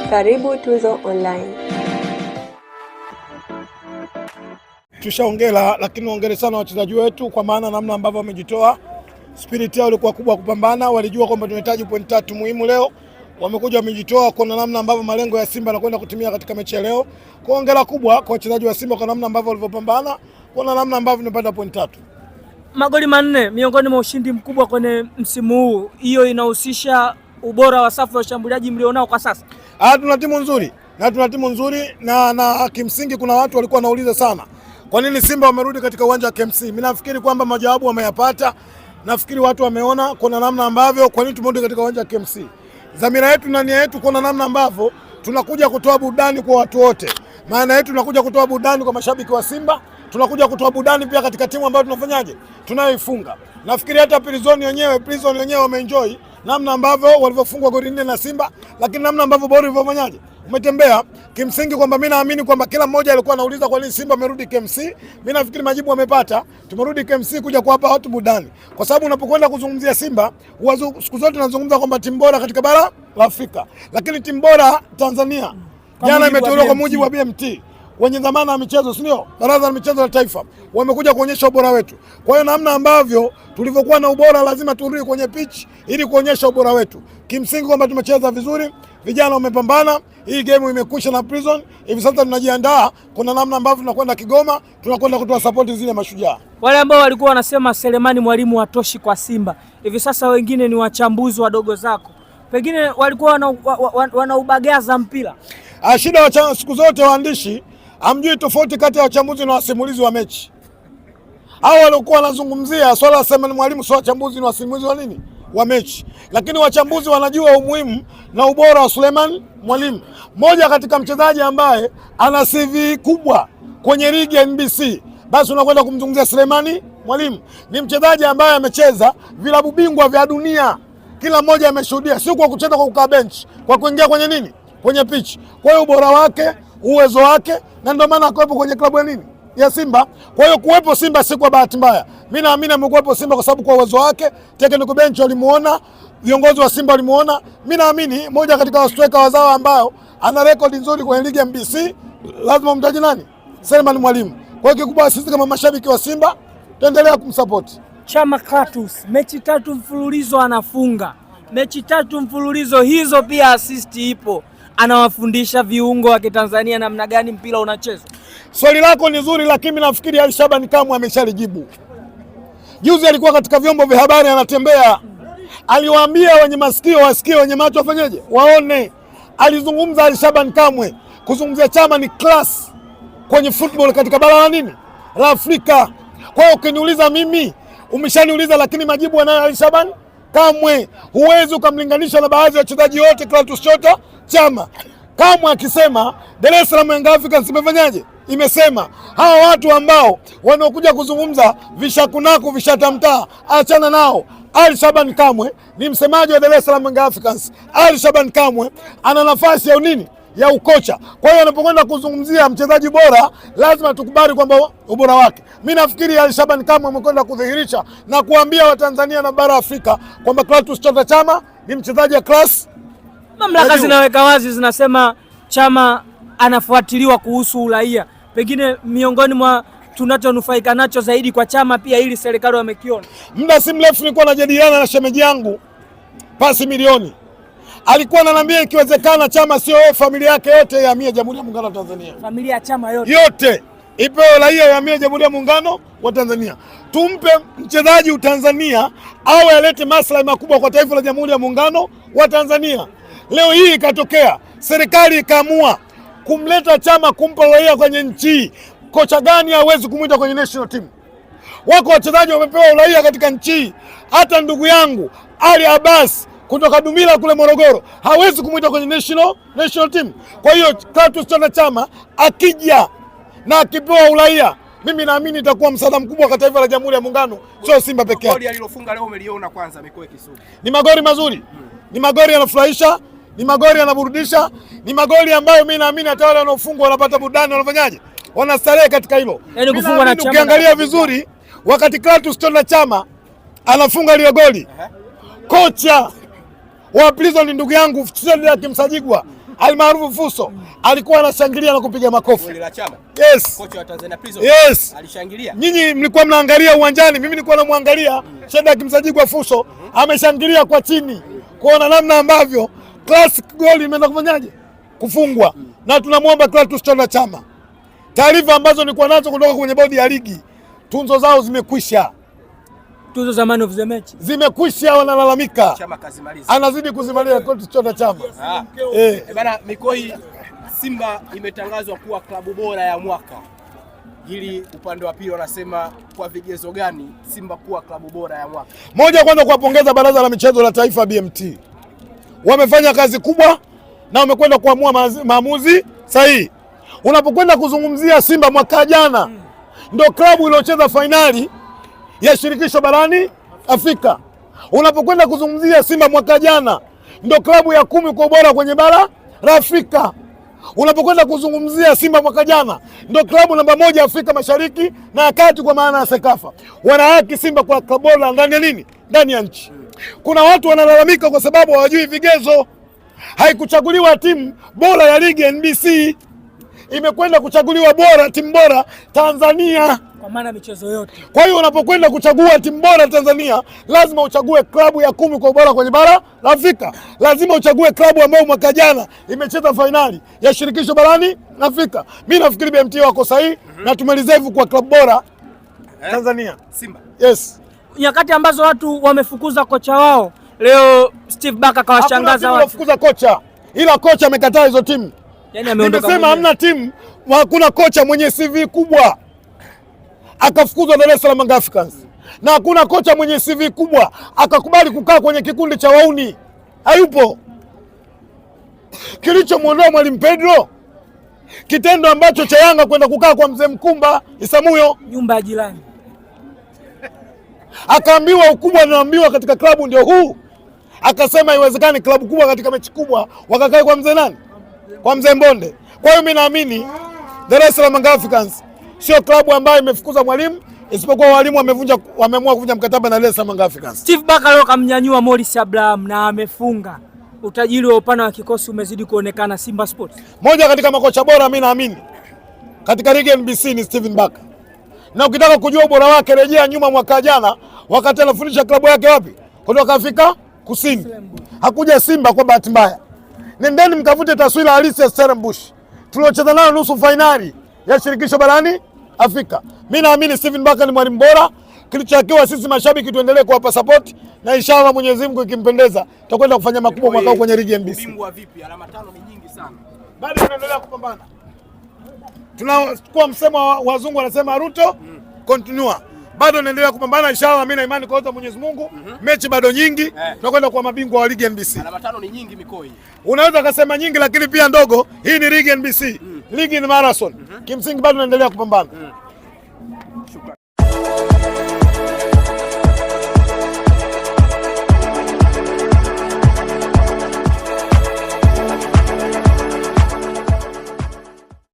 Karibu Tuzo Online. Tushaongea, lakini ongere sana wachezaji wetu kwa maana namna ambavyo wamejitoa. Spirit yao ilikuwa kubwa kupambana, walijua kwamba tunahitaji point 3 muhimu leo. Wamekuja wamejitoa kwa namna ambavyo malengo ya Simba yanakwenda kutimia katika mechi ya leo. Kwa hongera kubwa kwa wachezaji wa Simba kwa namna ambavyo walivyopambana, kwa namna ambavyo tumepata point 3. Magoli 4 miongoni mwa ushindi mkubwa kwenye msimu huu. Hiyo inahusisha ubora wa safu ya ushambuliaji mlionao kwa sasa. Tuna timu nzuri na kimsingi kuna watu walikuwa wanauliza sana kwa nini Simba wamerudi katika uwanja wa KMC. Mimi nafikiri kwamba majawabu wameyapata. Nafikiri watu wameona kuna namna ambavyo kwa nini tumerudi katika uwanja wa KMC. Dhamira yetu na nia yetu kuna namna ambavyo tunakuja kutoa burudani kwa watu wote. Maana yetu tunakuja kutoa burudani kwa mashabiki wa Simba, tunakuja kutoa burudani pia katika timu ambayo tunafanyaje? Tunayoifunga. Nafikiri hata Prison wenyewe wameenjoy namna ambavyo walivyofungwa goli 4 na Simba, lakini namna ambavyo bora ilivyofanyaje? Umetembea. Kimsingi kwamba mimi naamini kwamba kila mmoja alikuwa anauliza kwa nini Simba amerudi KMC. Mimi nafikiri majibu wamepata. Tumerudi KMC kuja kuwapa watu burudani. Kwa sababu unapokwenda kuzungumzia Simba, siku zote tunazungumza kwamba timu bora katika bara la Afrika. Lakini timu bora Tanzania jana imetolewa kwa mujibu wa BMT. Wenye dhamana ya michezo, si ndio? Baraza la michezo la taifa wamekuja kuonyesha ubora wetu. Kwa hiyo namna ambavyo tulivyokuwa na ubora lazima turudi kwenye pitch ili kuonyesha ubora wetu. Kimsingi kwamba tumecheza vizuri, vijana wamepambana, hii game imekwisha na Prison. Hivi sasa tunajiandaa kuna namna ambavyo tunakwenda Kigoma, tunakwenda kutoa support zile mashujaa. Wale ambao walikuwa wanasema Selemani Mwalimu hatoshi kwa Simba, hivi sasa wengine ni wachambuzi wadogo zako. Pengine walikuwa wanaubagaza mpira. Shida siku zote waandishi hamjui tofauti kati ya wachambuzi na wasimulizi wa mechi. Hao walikuwa wanazungumzia swala la Selemani Mwalimu, sio wachambuzi na wasimulizi wa nini? Wa mechi. Lakini wachambuzi wanajua umuhimu na ubora wa Selemani Mwalimu. Moja katika mchezaji ambaye ana CV kubwa kwenye ligi ya NBC, basi unakwenda kumzungumzia Selemani Mwalimu. Ni mchezaji ambaye amecheza vilabu bingwa vya dunia. Kila mmoja ameshuhudia, sio kwa kucheza kwa kukaa bench, kwa kuingia kwenye nini? Kwenye pitch. Kwa hiyo ubora wake, uwezo wake, na ndio maana akawepo kwenye klabu ya nini? Ya Simba. Kwa hiyo kuwepo Simba si kwa bahati mbaya. Mimi naamini amekuwepo Simba kwa sababu kwa uwezo wake, technical bench walimuona, viongozi wa Simba walimuona. Mimi naamini moja katika striker wazao ambao ana record nzuri kwenye ligi ya NBC, lazima mtaje nani? Selemani Mwalimu. Kwa hiyo kikubwa sisi kama mashabiki wa Simba tuendelea kumsupport. Chama Clatous, mechi 3 mfululizo anafunga. Mechi 3 mfululizo hizo pia assist ipo. Anawafundisha viungo wa Kitanzania namna gani mpira unachezwa. Swali lako ni zuri, lakini nafikiri Ali Shaban Kamwe ameshalijibu. Juzi alikuwa katika vyombo vya habari anatembea. Aliwaambia wenye masikio wasikie, wenye macho wafanyeje? Waone. Alizungumza Ali Shaban Kamwe kuzungumzia Chama ni class kwenye football katika bara la nini? La Afrika. Kwa hiyo ukiniuliza mimi, umeshaniuliza, lakini majibu anayo Ali Shaban Kamwe. Huwezi ukamlinganisha na baadhi ya wachezaji wote Clatous Chota Chama. Kamwe akisema Dar es Salaam Young Africans imefanyaje? Imesema. Hawa watu ambao wanaokuja kuzungumza vishakunaku vishatamtaa, achana nao. Ali Shaban Kamwe ni msemaji wa Dar es Salaam Young Africans. Ali Shaban Kamwe ana nafasi ya nini? Ya ukocha. Kwa hiyo anapokwenda kuzungumzia mchezaji bora lazima tukubali kwamba ubora wake. Mimi nafikiri Ali Shaban Kamwe amekwenda kudhihirisha na kuambia Watanzania na bara Afrika kwamba Clatous Chota Chama ni mchezaji wa class. Mamlaka zinaweka wazi, zinasema Chama anafuatiliwa kuhusu uraia. Pengine miongoni mwa tunachonufaika nacho zaidi kwa Chama pia ili serikali wamekiona. Muda si mrefu nilikuwa najadiliana na shemeji yangu Pasi Milioni. Alikuwa ananiambia ikiwezekana Chama sio familia yake yote ihamie Jamhuri ya Muungano wa Tanzania. Familia ya Chama yote ipewe raia ihamie Jamhuri ya Muungano wa Tanzania. Tumpe mchezaji Utanzania au alete maslahi makubwa kwa taifa la Jamhuri ya Muungano wa Tanzania. Leo hii ikatokea serikali ikaamua kumleta Chama, kumpa raia kwenye nchi. Kocha gani hawezi kumwita kwenye national team? Wako wachezaji wamepewa uraia katika nchi. Hata ndugu yangu Ali Abbas kutoka Dumila kule Morogoro hawezi kumwita kwenye national team. Kwa hiyo Clatous Chota Chama akija na akipewa uraia, mimi naamini itakuwa msaada mkubwa kwa taifa la Jamhuri ya Muungano, sio Simba pekee yake. Goli alilofunga leo umeliona kwanza, amekuwa Kisugu. Ni magoli mazuri. Ni magoli yanafurahisha, ni magoli yanaburudisha, ni magoli ambayo mimi naamini hata wale wanaofungwa wanapata burudani, wanafanyaje? Wanastarehe katika hilo. Yaani kufungwa na Chama. Ukiangalia vizuri wakati Clatous Chota Chama anafunga ile goli, kocha wa Prison ndugu yangu Kimsajigwa almaarufu Fuso alikuwa anashangilia na kupiga makofi. Yes. Kocha wa Tanzania Prison. Yes. Alishangilia. Nyinyi mlikuwa mnaangalia uwanjani, mimi nilikuwa namwangalia Kimsajigwa Fuso ameshangilia kwa chini kuona namna ambavyo classic goal imeenda kufanyaje kufungwa. Na tunamwomba Clatous Chama Chama, taarifa ambazo nilikuwa nazo kutoka kwenye bodi ya ligi, tunzo zao zimekwisha. Tuzo za man of the match zimekwisha, wanalalamika. Chama kazimaliza. Anazidi kuzimaliza Clatous Chama Chama. Bana Mikoi, Simba imetangazwa kuwa klabu bora ya mwaka. Hili upande wa pili wanasema kwa vigezo gani Simba kuwa klabu bora ya mwaka? Moja, kwanza kuwapongeza Baraza la Michezo la Taifa BMT. Wamefanya kazi kubwa na wamekwenda kuamua maamuzi sahihi. Unapokwenda kuzungumzia Simba mwaka jana ndio klabu iliyocheza fainali ya shirikisho barani Afrika. Unapokwenda kuzungumzia Simba mwaka jana ndio klabu ya 10 kwa ubora kwenye bara la Afrika. Unapokwenda kuzungumzia Simba mwaka jana ndio klabu namba 1 Afrika Mashariki na ya Kati kwa maana ya Sekafa. Wana haki Simba kwa klabu bora ndani ya nini? Ndani ya nchi. Kuna watu wanalalamika kwa sababu hawajui vigezo. Haikuchaguliwa timu bora ya ligi NBC, imekwenda kuchaguliwa timu bora Tanzania kwa maana michezo yote. Kwa hiyo unapokwenda kuchagua timu bora Tanzania lazima uchague klabu ya 10 kwa ubora kwenye bara la Afrika. Lazima uchague klabu ambayo mwaka jana imecheza fainali ya shirikisho barani Afrika. Mimi nafikiri BMT wako sahihi na tumelizevu kwa klabu bora Tanzania. Simba. Yes. Nyakati ambazo watu wamefukuza kocha wao, leo Steve Barker kawashangaza watu. Wamefukuza kocha, ila kocha amekataa hizo timu. Yaani ameondoka. Nimesema hamna timu, hakuna kocha mwenye CV kubwa akafukuzwa Dar es Salaam Africans. Na hakuna kocha mwenye CV kubwa akakubali kukaa kwenye kikundi cha wauni. Hayupo. Kilichomuondoa Mwalimu Pedro, kitendo ambacho cha Yanga kwenda kukaa kwa mzee Mkumba Isamuyo, nyumba ya jirani. Akaambiwa ukubwa anaambiwa katika klabu ndio huu. Akasema haiwezekani klabu kubwa katika mechi kubwa wakakae kwa mzee nani? Kwa mzee Mbonde. Kwa hiyo mimi naamini Dar es Salaam Africans sio klabu ambayo imefukuza mwalimu, isipokuwa walimu wameamua kuvunja mkataba na Dar es Salaam Africans. Steve Barker leo kamnyanyua Morris Abraham na amefunga. Utajiri wa upana wa kikosi umezidi kuonekana Simba Sports. Moja katika makocha bora mimi naamini katika ligi NBC ni Steven Barker. Na ukitaka kujua ubora wake rejea nyuma mwaka jana wakati anafundisha klabu yake wapi? Kutoka Afrika Kusini. Hakuja Simba kwa bahati mbaya. Nendeni mkavute taswira halisi ya Stellenbosch tuliocheza nayo nusu finali ya shirikisho barani Afrika. Mimi naamini Steven Barker ni mwalimu bora. Kilichotakiwa sisi mashabiki tuendelee kuwapa support na inshallah Mwenyezi Mungu ikimpendeza tutakwenda kufanya makubwa mwaka huu kwenye ligi NBC. Ubingwa vipi? Alama 5 ni nyingi sana. Bado tunaendelea kupambana. Tunachukua msemo wa wazungu wanasema Ruto continua. Bado naendelea kupambana inshallah, mimi na imani kwa Mwenyezi Mungu. Mechi bado nyingi, tunakwenda kwa mabingwa wa ligi NBC. Alama 5 ni nyingi Mikoi. Unaweza kusema nyingi lakini pia ndogo. Hii ni ligi NBC. Ligi ni marathon. Kimsingi bado naendelea kupambana.